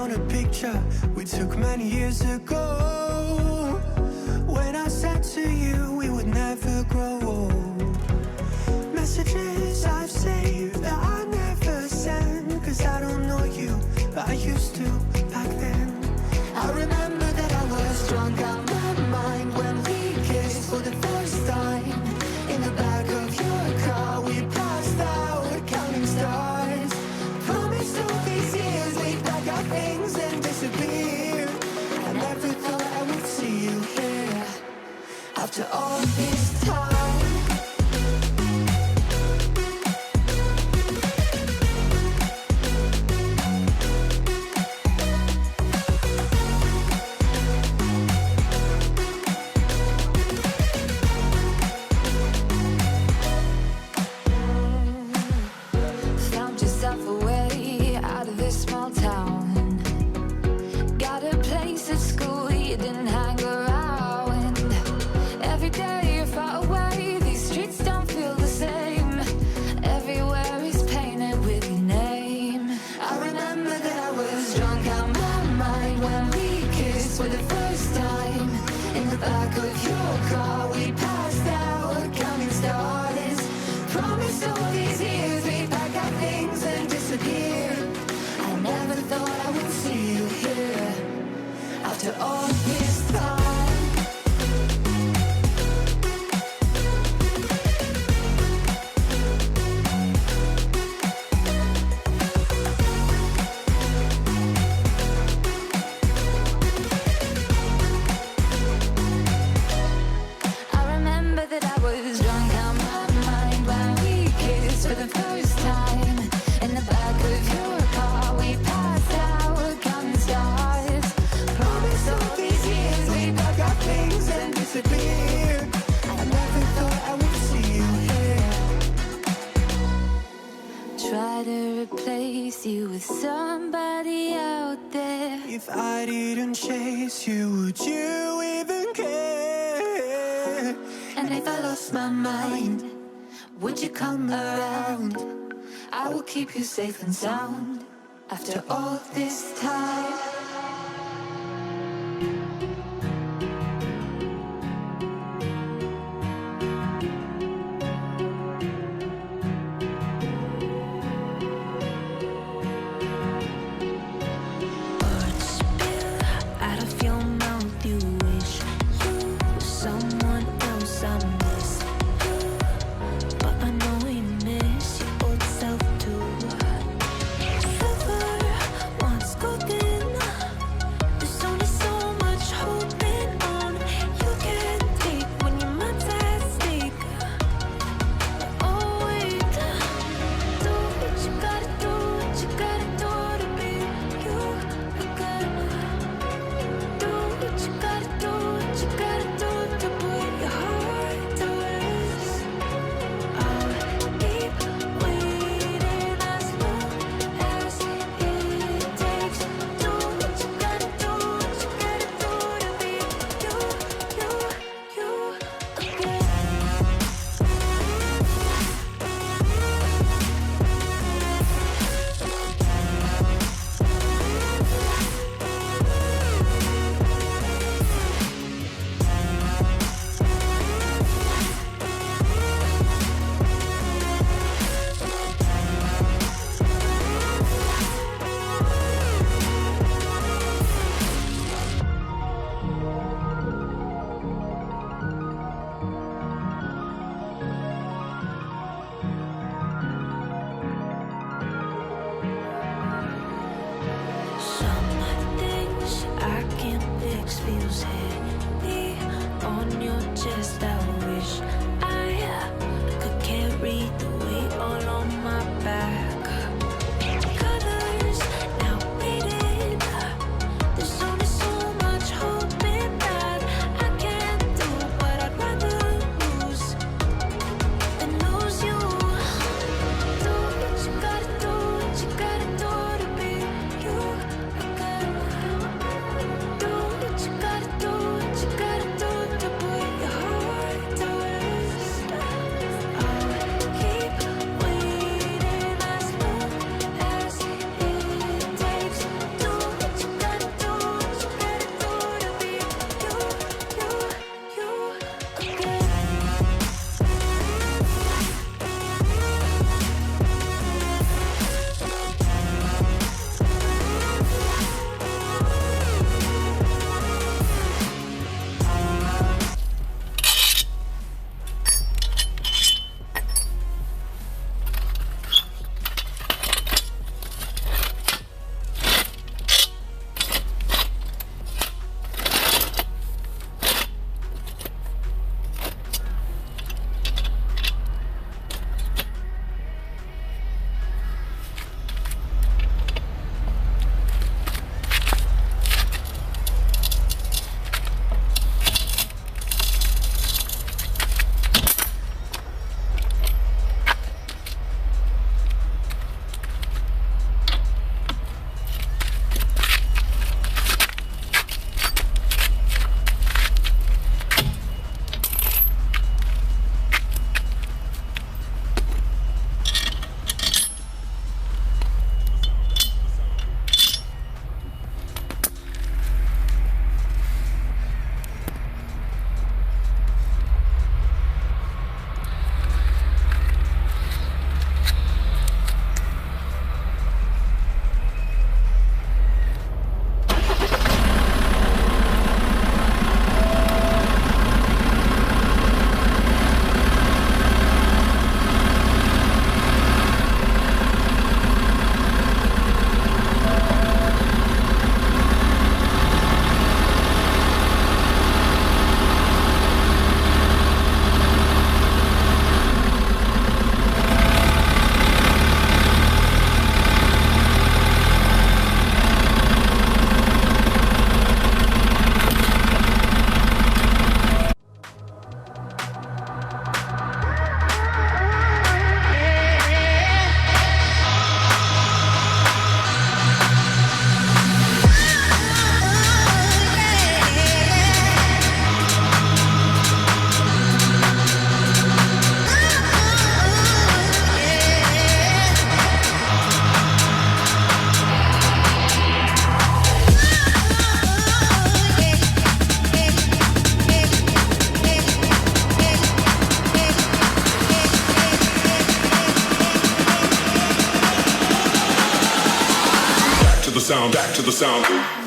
on a picture we took many years ago, when I said to you we would never grow old. Messages I've saved that I never send, 'cause I don't know you, but I used to back then. I remember that I was drunk out my mind when we kissed for the first time. In the back of your car we passed out counting stars. Promised all these years we'd pack our things and disappear. I never thought I would see you here after all this time. If I didn't chase you, would you even care? And if I lost my mind, would you come around? I will keep you safe and sound after all this time. Once cooking sound, back to the sound.